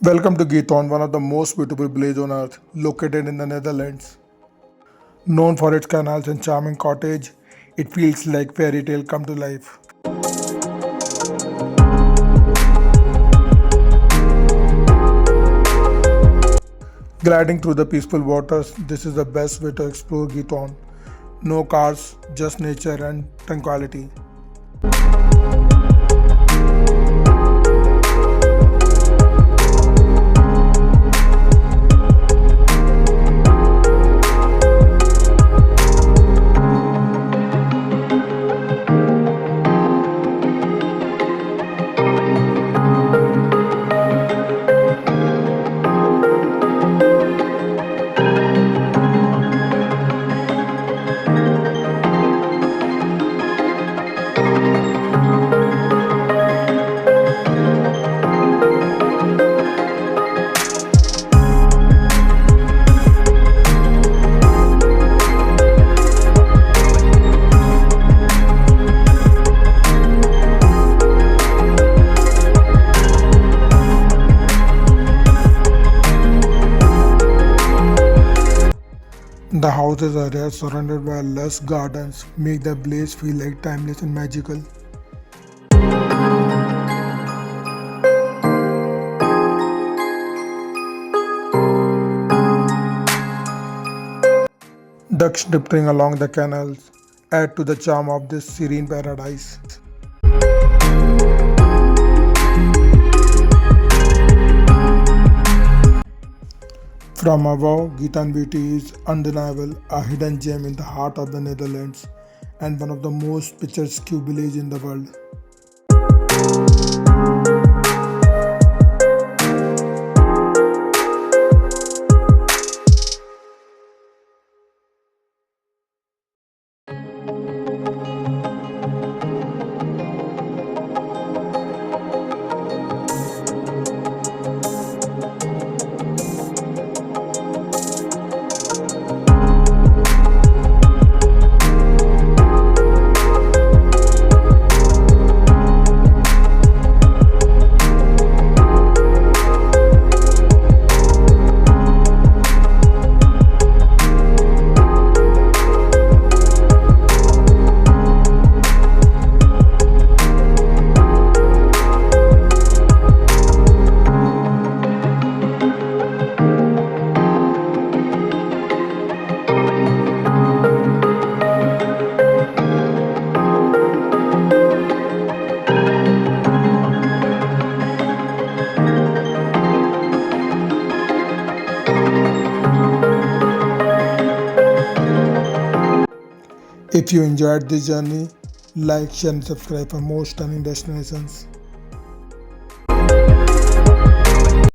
Welcome to Giethoorn, one of the most beautiful villages on earth, located in the Netherlands. Known for its canals and charming cottage, it feels like fairy tale come to life. Gliding through the peaceful waters, this is the best way to explore Giethoorn. No cars, just nature and tranquility. The houses are rare, surrounded by lush gardens, make the place feel like timeless and magical. Ducks drifting along the canals add to the charm of this serene paradise. From above, Giethoorn beauty is undeniable, a hidden gem in the heart of the Netherlands and one of the most picturesque villages in the world. If you enjoyed this journey, like, share and subscribe for more stunning destinations.